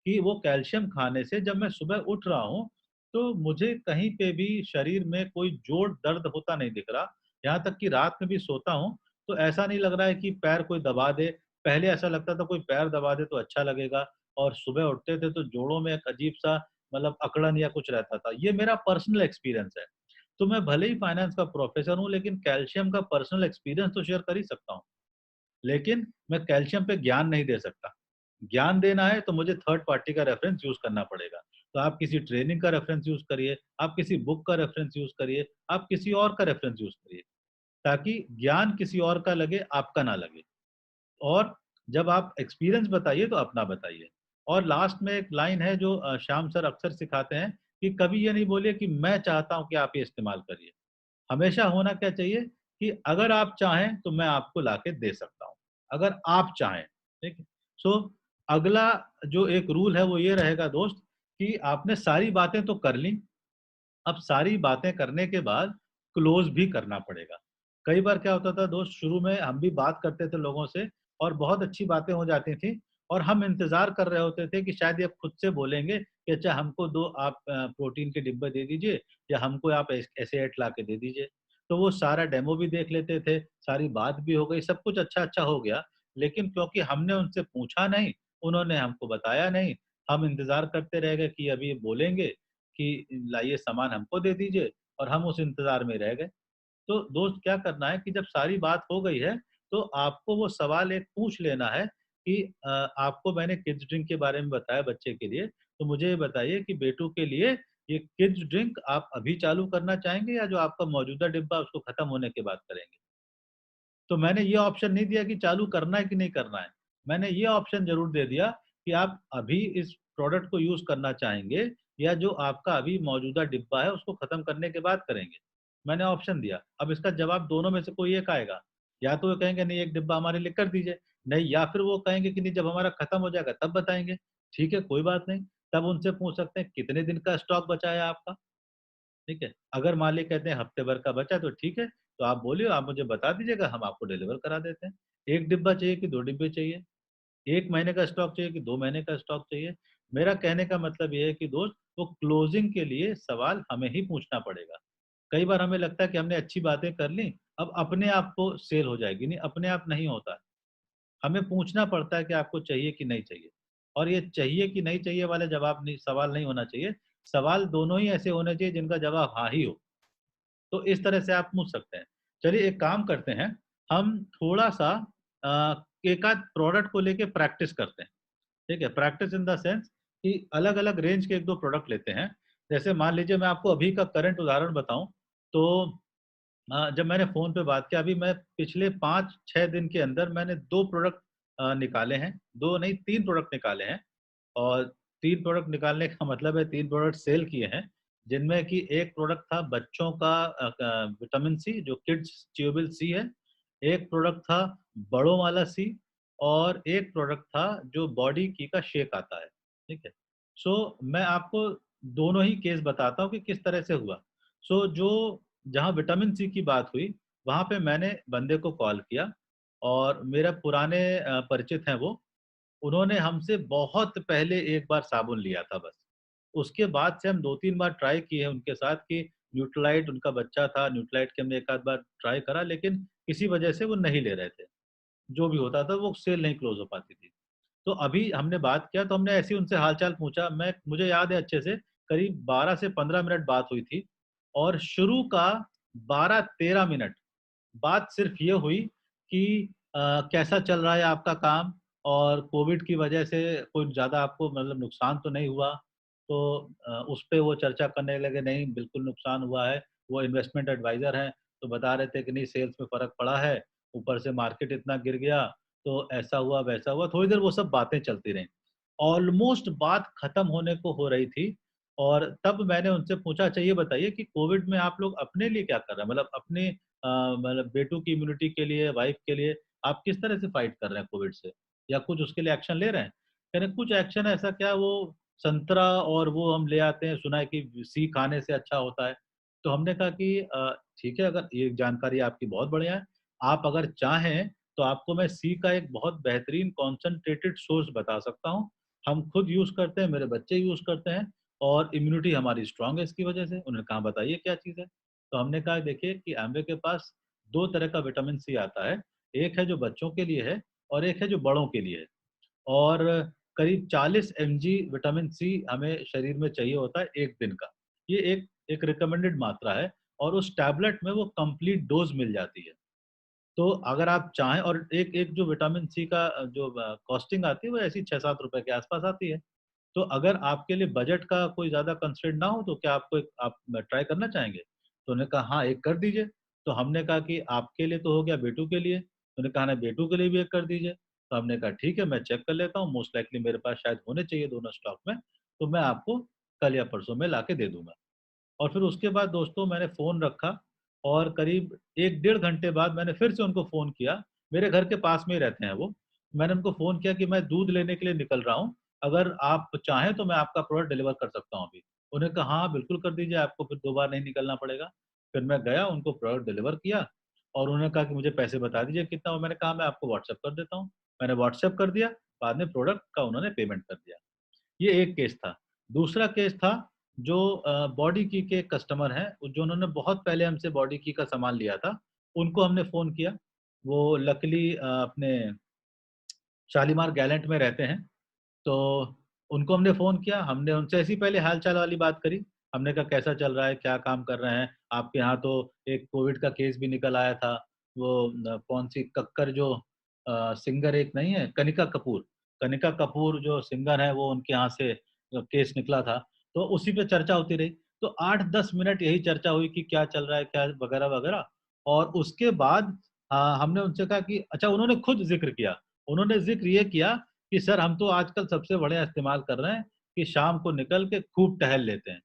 कि वो कैल्शियम खाने से जब मैं सुबह उठ रहा हूँ, तो मुझे कहीं पे भी शरीर में कोई जोड़ दर्द होता नहीं दिख रहा। यहाँ तक कि रात में भी सोता हूँ, तो ऐसा नहीं लग रहा है कि पैर कोई दबा दे। पहले ऐसा लगता था कोई पैर दबा दे तो अच्छा लगेगा और सुबह उठते थे तो जोड़ों में एक अजीब-सा मतलब अकड़न या कुछ रहता था। ये मेरा पर्सनल एक्सपीरियंस है। तो मैं भले ही फाइनेंस का प्रोफेसर हूँ, लेकिन कैल्शियम का पर्सनल एक्सपीरियंस तो शेयर कर ही सकता हूँ। लेकिन मैं कैल्शियम पे ज्ञान नहीं दे सकता। ज्ञान देना है तो मुझे थर्ड पार्टी का रेफ़रेंस यूज़ करना पड़ेगा। तो आप किसी ट्रेनिंग का रेफ़रेंस यूज़ करिए, आप किसी बुक का रेफ़रेंस यूज़ करिए, आप किसी और का रेफ़रेंस यूज़ करिए, ताकि ज्ञान किसी और का लगे, आपका ना लगे। और जब आप एक्सपीरियंस बताइए तो अपना बताइए। और लास्ट में एक लाइन है जो श्याम सर अक्सर सिखाते हैं कि कभी ये नहीं बोलिए कि मैं चाहता हूँ कि आप ये इस्तेमाल करिए। हमेशा होना क्या चाहिए कि अगर आप चाहें तो मैं आपको लाके दे सकता हूँ। अगर आप चाहें, ठीक है? सो अगला जो एक रूल है वो ये रहेगा दोस्त कि आपने सारी बातें तो कर लीं, अब सारी बातें करने के बाद क्लोज़ भी करना पड़ेगा। कई बार क्या होता था दोस्त शुरू में हम भी बात करते थे लोगों से और बहुत अच्छी बातें हो जाती थी और हम इंतज़ार कर रहे होते थे कि शायद ये खुद से बोलेंगे कि अच्छा हमको 2 आप प्रोटीन के डिब्बे दे दीजिए या हमको आप एसेट ला के दे दीजिए। तो वो सारा डेमो भी देख लेते थे, सारी बात भी हो गई, सब कुछ अच्छा-अच्छा हो गया। लेकिन क्योंकि हमने उनसे पूछा नहीं, उन्होंने हमको बताया नहीं, हम इंतज़ार करते रह गए कि अभी ये बोलेंगे कि लाइए सामान हमको दे दीजिए और हम उस इंतज़ार में रह गए। तो दोस्त क्या करना है कि जब सारी बात हो गई है, तो आपको वो सवाल एक पूछ लेना है कि आपको मैंने किड्स ड्रिंक के बारे में बताया बच्चे के लिए, तो मुझे ये बताइए कि बेटू के लिए ये किड्स ड्रिंक आप अभी चालू करना चाहेंगे या जो आपका मौजूदा डिब्बा है उसको खत्म होने के बाद करेंगे? तो मैंने ये ऑप्शन नहीं दिया कि चालू करना है कि नहीं करना है। मैंने ये ऑप्शन ज़रूर दे दिया कि आप अभी इस प्रोडक्ट को यूज़ करना चाहेंगे या जो आपका अभी मौजूदा डिब्बा है उसको खत्म करने के बाद करेंगे। मैंने ऑप्शन दिया। अब इसका जवाब दोनों में से कोई एक आएगा। या तो वो कहेंगे नहीं एक डिब्बा हमारे लिए कर दीजिए, नहीं या फिर वो कहेंगे कि नहीं जब हमारा खत्म हो जाएगा तब बताएँगे। ठीक है, कोई बात नहीं। तब उनसे पूछ सकते हैं कितने दिन का स्टॉक बचा है आपका? ठीक है? अगर मालिक कहते हैं हफ्ते भर का बचा है तो ठीक है, तो आप बोलिए आप मुझे बता दीजिएगा हम आपको डिलीवर करा देते हैं। 1 डिब्बा चाहिए कि 2 डिब्बे चाहिए? 1 महीने का स्टॉक चाहिए कि 2 महीने का स्टॉक चाहिए? मेरा कहने का मतलब ये है कि दोस्त वो क्लोजिंग के लिए सवाल हमें ही पूछना पड़ेगा। कई बार हमें लगता है कि हमने अच्छी बातें कर ली, अब अपने आप को सेल हो जाएगी, नहीं अपने आप नहीं होता है। हमें पूछना पड़ता है कि आपको चाहिए कि नहीं चाहिए और ये चाहिए कि नहीं चाहिए वाले जवाब नहीं सवाल नहीं होना चाहिए। सवाल दोनों ही ऐसे होने चाहिए जिनका जवाब हाँ ही हो। तो इस तरह से आप पूछ सकते हैं। चलिए एक काम करते हैं, हम थोड़ा-सा एक आध प्रोडक्ट को लेके प्रैक्टिस करते हैं, ठीक है? प्रैक्टिस इन द सेंस कि अलग-अलग रेंज के 1-2 प्रोडक्ट लेते हैं। जैसे मान लीजिए मैं आपको अभी का करंट उदाहरण बताऊँ, तो जब मैंने फ़ोन पे बात किया अभी मैं पिछले 5-6 दिन के अंदर मैंने 2 प्रोडक्ट निकाले हैं, 2 नहीं 3 प्रोडक्ट निकाले हैं और 3 प्रोडक्ट निकालने का मतलब है 3 प्रोडक्ट सेल किए हैं, जिनमें कि एक प्रोडक्ट था बच्चों का विटामिन सी जो किड्स च्यूबल सी है, एक प्रोडक्ट था बड़ों वाला सी और एक प्रोडक्ट था जो बॉडी की का शेक आता है, ठीक है? सो मैं आपको दोनों ही केस बताता हूँ कि किस तरह से हुआ। सो जो जहाँ विटामिन सी की बात हुई, वहाँ पे मैंने बंदे को कॉल किया और मेरा पुराने परिचित हैं वो, उन्होंने हमसे बहुत पहले एक बार साबुन लिया था बस। उसके बाद से हम 2-3 बार ट्राई किए उनके साथ कि न्यूट्रलाइट उनका बच्चा था, न्यूट्रलाइट के हमने एक आध बार ट्राई करा, लेकिन किसी वजह से वो नहीं ले रहे थे। जो भी होता था वो सेल नहीं क्लोज़ हो पाती थी। तो अभी हमने बात किया, तो हमने ऐसे ही उनसे हाल-चाल पूछा। मुझे याद है अच्छे से, करीब 12 से 15 मिनट बात हुई थी और शुरू का 12-13 मिनट बात सिर्फ़ ये हुई कि कैसा चल रहा है आपका काम और कोविड की वजह से कोई ज़्यादा आपको मतलब नुकसान तो नहीं हुआ? तो उस पे वो चर्चा करने लगे, नहीं बिल्कुल नुकसान हुआ है। वो इन्वेस्टमेंट एडवाइज़र हैं, तो बता रहे थे कि नहीं सेल्स में फ़र्क पड़ा है, ऊपर से मार्केट इतना गिर गया, तो ऐसा हुआ, वैसा हुआ। थोड़ी देर वो सब बातें चलती रहीं। ऑलमोस्ट बात खत्म होने को हो रही थी और तब मैंने उनसे पूछा, अच्छा ये बताइए कि कोविड में आप लोग अपने लिए क्या कर रहे हैं? मतलब अपने मतलब बेटों की इम्यूनिटी के लिए, वाइफ के लिए आप किस तरह से फाइट कर रहे हैं कोविड से? या कुछ उसके लिए एक्शन ले रहे हैं? कह रहे कुछ एक्शन ऐसा क्या, वो संतरा और वो हम ले आते हैं, सुना है कि सी खाने से अच्छा होता है। तो हमने कहा कि ठीक है, अगर ये जानकारी आपकी बहुत बढ़िया है, आप अगर चाहें तो आपको मैं सी का एक बहुत बेहतरीन कॉन्सन्ट्रेटेड सोर्स बता सकता हूँ। हम खुद यूज़ करते हैं, मेरे बच्चे यूज़ करते हैं और इम्यूनिटी हमारी स्ट्रॉन्ग है इसकी वजह से। उन्होंने कहा बताइए क्या चीज़ है? तो हमने कहा देखिए कि एमवे के पास 2 तरह का विटामिन सी आता है। एक है जो बच्चों के लिए है और एक है जो बड़ों के लिए है। और करीब 40 एमजी विटामिन सी हमें शरीर में चाहिए होता है 1 दिन का। ये एक एक रिकमेंडेड मात्रा है और उस टैबलेट में वो कंप्लीट डोज़ मिल जाती है। तो अगर आप चाहें, और एक एक जो विटामिन सी का जो कॉस्टिंग आती है वो ऐसी ₹6-7 के आस-पास आती है। तो अगर आपके लिए बजट का कोई ज़्यादा कंस्ट्रेंट ना हो तो क्या आपको एक आप ट्राई करना चाहेंगे? तो उन्होंने कहा हाँ, एक कर दीजिए। तो हमने कहा कि आपके लिए तो हो गया, बेटू के लिए? उन्होंने कहा ना, बेटू के लिए भी एक कर दीजिए। तो हमने कहा ठीक है, मैं चेक कर लेता हूँ, मोस्ट लाइकली मेरे पास शायद होने चाहिए दोनों स्टॉक में, तो मैं आपको कल या परसों में लाके दे दूँगा। और फिर उसके बाद दोस्तों मैंने फ़ोन रखा और करीब 1 डेढ़ घंटे बाद मैंने फिर से उनको फ़ोन किया। मेरे घर के पास में ही रहते हैं वो। मैंने उनको फ़ोन किया कि मैं दूध लेने के लिए निकल रहा हूँ, अगर आप चाहें तो मैं आपका प्रोडक्ट डिलीवर कर सकता हूँ अभी। उन्होंने कहा हाँ, बिल्कुल कर दीजिए, आपको फिर 2 बार नहीं निकलना पड़ेगा। फिर मैं गया, उनको प्रोडक्ट डिलीवर किया और उन्होंने कहा कि मुझे पैसे बता दीजिए कितना हुआ? मैंने कहा मैं आपको व्हाट्सएप कर देता हूँ। मैंने व्हाट्सएप कर दिया, बाद में प्रोडक्ट का उन्होंने पेमेंट कर दिया। ये एक केस था। दूसरा केस था जो बॉडी की के कस्टमर हैं, जो उन्होंने बहुत पहले हमसे बॉडी की का सामान लिया था, उनको हमने फ़ोन किया। वो लकीली अपने शालीमार गैलेंट में रहते हैं, तो उनको हमने फ़ोन किया, हमने उनसे ऐसी पहले हाल-चाल वाली बात करी। हमने कहा कैसा चल रहा है, क्या काम कर रहे हैं? आपके यहाँ तो एक कोविड का केस भी निकल आया था। वो कौन-सी कक्कर जो सिंगर एक नहीं है, कनिका कपूर। कनिका कपूर जो सिंगर हैं, वो उनके यहाँ से केस निकला था, तो उसी पे चर्चा होती रही। तो 8-10 मिनट यही चर्चा हुई कि क्या चल रहा है, क्या वगैरह-वगैरह। और उसके बाद हमने उनसे कहा कि अच्छा, उन्होंने खुद ज़िक्र किया। उन्होंने ज़िक्र ये किया कि सर हम तो आजकल सबसे बढ़िया इस्तेमाल कर रहे हैं कि शाम को निकल के खूब टहल लेते हैं।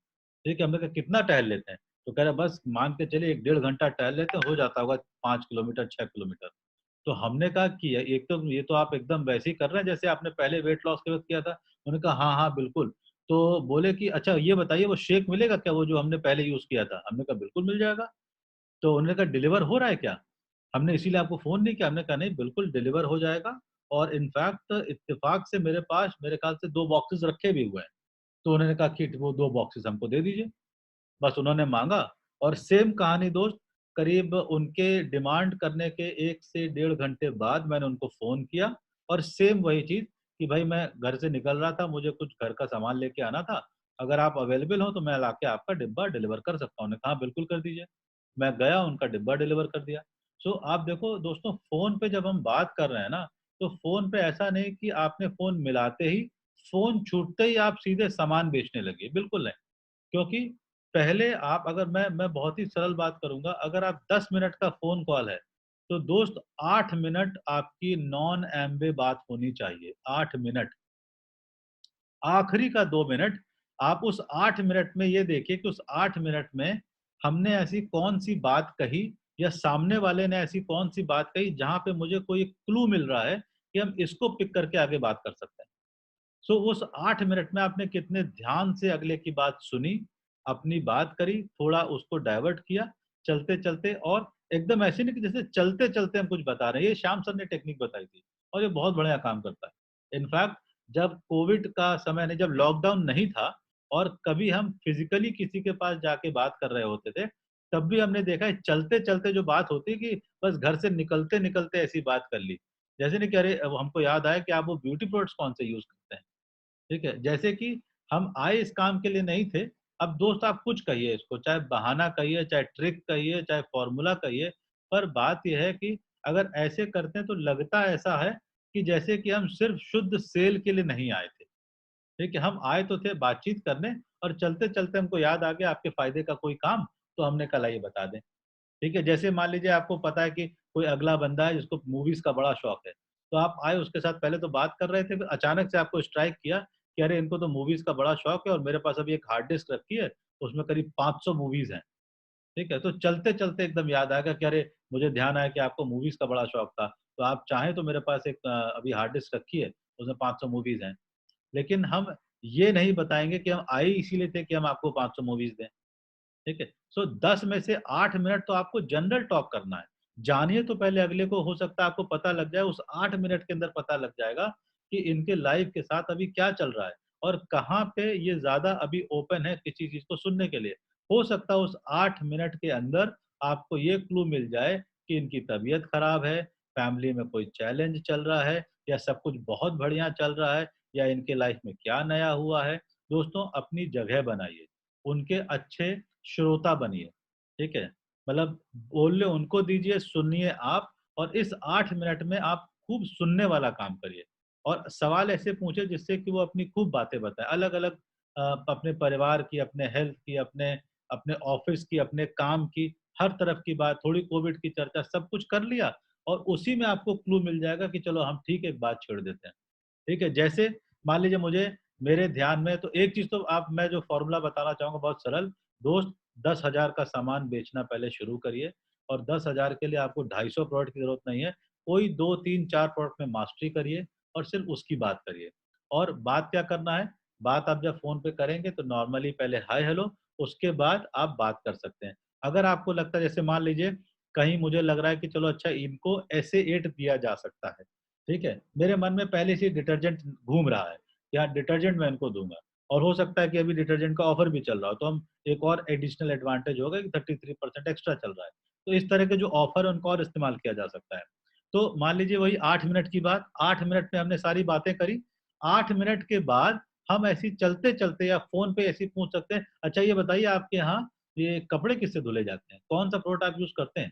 ठीक है, हमने कहा कितना टहल लेते हैं? तो कह रहे बस मान के चलिए 1 डेढ़ घंटा टहल लेते हैं, हो जाता होगा 5 किलोमीटर, 6 किलोमीटर। तो हमने कहा कि एक तो ये तो आप एकदम वैसे ही कर रहे हैं जैसे आपने पहले वेट लॉस के वक़्त किया था। उन्होंने कहा हाँ, हाँ, बिल्कुल। तो बोले कि अच्छा ये बताइए वो शेक मिलेगा क्या, वो जो हमने पहले यूज़ किया था? हमने कहा बिल्कुल मिल जाएगा। तो उन्होंने कहा डिलीवर हो रहा है क्या? हमने इसीलिए आपको फ़ोन नहीं किया। हमने कहा नहीं, बिल्कुल डिलीवर हो जाएगा और इनफैक्ट इत्तेफ़ाक से मेरे पास मेरे ख़्याल से 2 बॉक्सेस रखे भी हुए हैं। तो उन्होंने कहा कि वो 2 बॉक्सेस हमको दे दीजिए। बस उन्होंने माँगा और सेम कहानी दोस्त, करीब उनके डिमांड करने के 1 से डेढ़ घंटे बाद मैंने उनको फ़ोन किया और सेम वही चीज़ कि भाई मैं घर से निकल रहा था, मुझे कुछ घर का सामान लेके आना था, अगर आप अवेलेबल हो तो मैं लाके आपका डिब्बा डिलीवर कर सकता हूँ। उन्होंने कहा बिल्कुल कर दीजिए। मैं गया, उनका डिब्बा डिलीवर कर दिया। सो आप देखो दोस्तों, फ़ोन पे जब हम बात कर रहे हैं ना, तो फ़ोन पे ऐसा नहीं कि आपने फ़ोन मिलाते ही, फ़ोन छूटते ही आप सीधे सामान बेचने लगे, बिल्कुल नहीं। क्योंकि पहले आप, अगर मैं बहुत ही सरल बात करूँगा, अगर आप 10 मिनट का फ़ोन कॉल है, तो दोस्त 8 मिनट आपकी नॉन एम्बे बात होनी चाहिए, 8 मिनट। आखिरी का 2 मिनट, आप उस 8 मिनट में ये देखिए कि उस 8 मिनट में हमने ऐसी कौन-सी बात कही या सामने वाले ने ऐसी कौन-सी बात कही जहाँ पे मुझे कोई क्लू मिल रहा है कि हम इसको पिक करके आगे बात कर सकते हैं। सो उस 8 मिनट में आपने कितने ध्यान से अगले की बात सुनी, अपनी बात करी, थोड़ा उसको डाइवर्ट किया, चलते-चलते, और एकदम ऐसे नहीं कि जैसे चलते-चलते हम कुछ बता रहे हैं। ये श्याम सर ने टेक्निक बताई थी और ये बहुत बढ़िया काम करता है। इनफैक्ट जब कोविड का समय नहीं, जब लॉकडाउन नहीं था, और कभी हम फिजिकली किसी के पास जाके बात कर रहे होते थे, तब भी हमने देखा है चलते-चलते जो बात होती है कि बस घर से निकलते-निकलते ऐसी बात कर ली। जैसे नहीं कि अरे अब हमको याद आया कि आप वो ब्यूटी प्रोडक्ट्स कौन से यूज़ करते हैं, ठीक है? जैसे कि हम आए इस काम के लिए नहीं थे, अब दोस्त आप कुछ कहिए इसको, चाहे बहाना कहिए, चाहे ट्रिक कहिए, चाहे फ़ॉर्मूला कहिए, पर बात ये है कि अगर ऐसे करते हैं तो लगता ऐसा है कि जैसे कि हम सिर्फ़ शुद्ध सेल के लिए नहीं आए थे। ठीक है, हम आए तो थे बातचीत करने और चलते-चलते हमको याद आ गया आपके फ़ायदे का कोई काम, तो हमने कहा लाइए बता दें। ठीक है, जैसे मान लीजिए आपको पता है कि कोई अगला बंदा है जिसको मूवीज़ का बड़ा शौक है, तो आप आए उसके साथ पहले तो बात कर रहे थे, फिर अचानक से आपको स्ट्राइक किया कि अरे इनको तो मूवीज़ का बड़ा शौक है और मेरे पास अभी एक हार्ड डिस्क रखी है, उसमें करीब 500 मूवीज़ हैं। ठीक है, तो चलते-चलते एकदम याद आ गया कि अरे मुझे ध्यान आया कि आपको मूवीज़ का बड़ा शौक था, तो आप चाहें तो मेरे पास एक अभी हार्ड डिस्क रखी है, उसमें 500 मूवीज़ हैं। लेकिन हम ये नहीं बताएँगे कि हम आए इसीलिए थे कि हम आपको 500 मूवीज़ दें, ठीक है? सो 10 में से 8 मिनट तो आपको जनरल टॉक करना है। जानिए तो पहले अगले को, हो सकता है आपको पता लग जाए, उस 8 मिनट के अंदर पता लग जाएगा कि इनके लाइफ़ के साथ अभी क्या चल रहा है और कहाँ पे ये ज़्यादा अभी ओपन है किसी चीज़ को सुनने के लिए। हो सकता है उस 8 मिनट के अंदर आपको ये क्लू मिल जाए कि इनकी तबीयत खराब है, फैमिली में कोई चैलेंज चल रहा है या सब कुछ बहुत बढ़िया चल रहा है या इनके लाइफ़ में क्या नया हुआ है। दोस्तों अपनी जगह बनाइए, उनके अच्छे श्रोता बनिए, ठीक है? मतलब बोलने उनको दीजिए, सुनिए आप और इस 8 मिनट में आप खूब सुनने वाला काम करिए और सवाल ऐसे पूछिए जिससे कि वो अपनी खूब बातें बताएँ, अलग-अलग अपने परिवार की, अपने हेल्थ की, अपने अपने ऑफ़िस की, अपने काम की, हर तरफ की बात, थोड़ी कोविड की चर्चा, सब कुछ कर लिया और उसी में आपको क्लू मिल जाएगा कि चलो हम ठीक है, एक बात छेड़ देते हैं। ठीक है? जैसे मान लीजिए मुझे मेरे ध्यान में तो एक चीज़ तो आप मैं जो फ़ॉर्मूला बताना चाहूँगा बहुत सरल, दोस्त 10,000 का सामान बेचना पहले शुरू करिए और 10,000 के लिए आपको 250 प्रोडक्ट की ज़रूरत नहीं है। कोई 2, 3, 4 प्रोडक्ट में मास्टरी करिए और सिर्फ़ उसकी बात करिए। और बात क्या करना है? बात आप जब फ़ोन पे करेंगे तो नॉर्मली पहले हाय हेलो, उसके बाद आप बात कर सकते हैं। अगर आपको लगता है जैसे मान लीजिए कहीं मुझे लग रहा है कि चलो अच्छा इनको ऐसे एड दिया जा सकता है। ठीक है? मेरे मन में पहले से ही डिटर्जेंट घूम रहा है, कि हाँ डिटर्जेंट मैं इनको दूँगा और हो सकता है कि अभी डिटर्जेंट का ऑफर भी चल रहा हो, तो हम एक और एडिशनल एडवांटेज होगा कि 33% एक्स्ट्रा चल रहा है। तो इस तरह के जो ऑफर है उनको और इस्तेमाल किया जा सकता है। तो मान लीजिए वही 8 मिनट की बात, 8 मिनट में हमने सारी बातें करी, 8 मिनट के बाद हम ऐसे ही चलते-चलते या फ़ोन पे ऐसे ही पूछ सकते हैं, अच्छा ये बताइए आपके यहाँ ये कपड़े किससे धुले जाते हैं? कौन-सा प्रोडक्ट आप यूज़ करते हैं?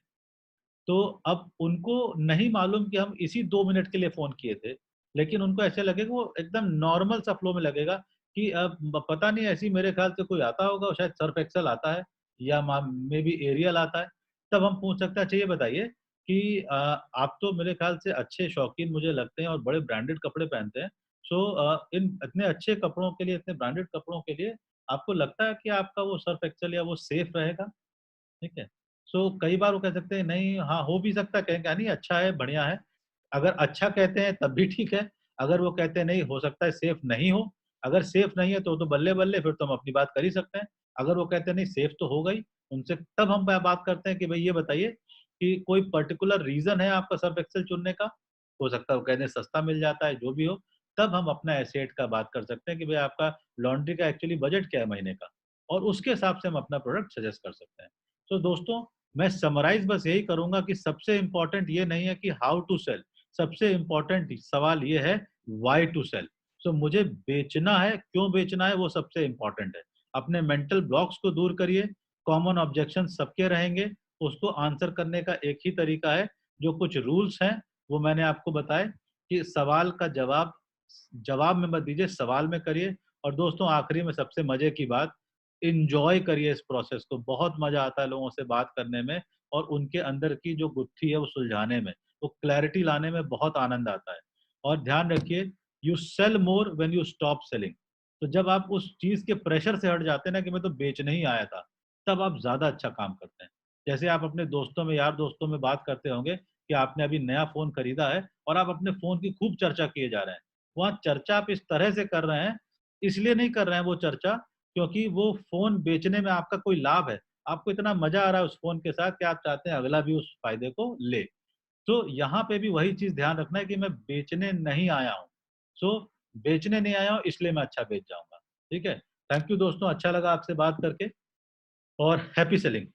तो अब उनको नहीं मालूम कि हम इसी 2 मिनट के लिए फ़ोन किए थे, लेकिन उनको ऐसे लगेगा वो एकदम नॉर्मल सा फ्लो में लगेगा कि अब पता नहीं ऐसे ही मेरे ख़्याल से कोई आता होगा, शायद सर्फ एक्सेल आता है या मेबी एरियल आता है। तब हम पूछ सकते हैं, अच्छा ये बताइए कि आप तो मेरे ख़्याल से अच्छे शौकीन मुझे लगते हैं और बड़े ब्रांडेड कपड़े पहनते हैं। सो इन इतने अच्छे कपड़ों के लिए, इतने ब्रांडेड कपड़ों के लिए आपको लगता है कि आपका वो सर्फ एक्सेल या वो सेफ रहेगा? ठीक है? सो कई बार वो कह सकते हैं नहीं हाँ, हो भी सकता है, कहेंगे नहीं अच्छा है, बढ़िया है। अगर अच्छा कहते हैं तब भी ठीक है, अगर वो कहते हैं नहीं हो सकता है सेफ नहीं हो, अगर सेफ नहीं है तो बल्ले-बल्ले फिर तो हम अपनी बात कर ही सकते हैं। अगर वो कहते हैं नहीं सेफ तो होगा ही, उनसे तब हम बात करते हैं कि भई ये बताइए कि कोई पर्टिकुलर रीज़न है आपका सर्फ एक्सेल चुनने का? हो सकता है वो कह दें सस्ता मिल जाता है, जो भी हो, तब हम अपना एसेट का बात कर सकते हैं कि भई आपका लॉन्ड्री का एक्चुअली बजट क्या है महीने का? और उसके हिसाब से हम अपना प्रोडक्ट सजेस्ट कर सकते हैं। तो दोस्तों, मैं समराइज़ बस यही करूँगा कि सबसे इम्पोर्टेंट ये नहीं है कि हाउ टू सेल, सबसे इम्पोर्टेंट सवाल ये है व्हाई टू सेल। सो मुझे बेचना है, क्यों बेचना है वो सबसे इम्पोर्टेंट है। अपने मेंटल ब्लॉक्स को दूर करिए, कॉमन ऑब्जेक्शन सबके रहेंगे, उसको आंसर करने का एक ही तरीका है, जो कुछ रूल्स हैं वो मैंने आपको बताए कि सवाल का जवाब जवाब में मत दीजिए, सवाल में करिए और दोस्तों आखिरी में सबसे मज़े की बात, एन्जॉय करिए इस प्रोसेस को। बहुत मज़ा आता है लोगों से बात करने में और उनके अंदर की जो गुत्थी है वो सुलझाने में, वो क्लैरिटी लाने में बहुत आनंद आता है। और ध्यान रखिए, you sell more when you stop selling. तो जब आप उस चीज़ के प्रेशर से हट जाते हैं ना कि मैं तो बेचने ही आया था, तब आप ज़्यादा अच्छा काम करते हैं। जैसे आप अपने दोस्तों में, यार दोस्तों में बात करते होंगे कि आपने अभी नया फ़ोन खरीदा है और आप अपने फ़ोन की खूब चर्चा किए जा रहे हैं। वहाँ चर्चा आप इस तरह से कर रहे हैं, इसलिए नहीं कर रहे हैं वो चर्चा क्योंकि वो फ़ोन बेचने में आपका कोई लाभ है। आपको इतना मज़ा आ रहा है उस फ़ोन के साथ कि आप चाहते हैं अगला भी उस फ़ायदे को ले। तो यहाँ पे भी वही चीज़ ध्यान रखना है कि मैं बेचने नहीं आया हूँ। सो बेचने नहीं आया हूँ इसलिए मैं अच्छा बेच जाऊँगा। ठीक है? थैंक यू दोस्तों, अच्छा लगा आपसे बात करके, और हैप्पी सेलिंग।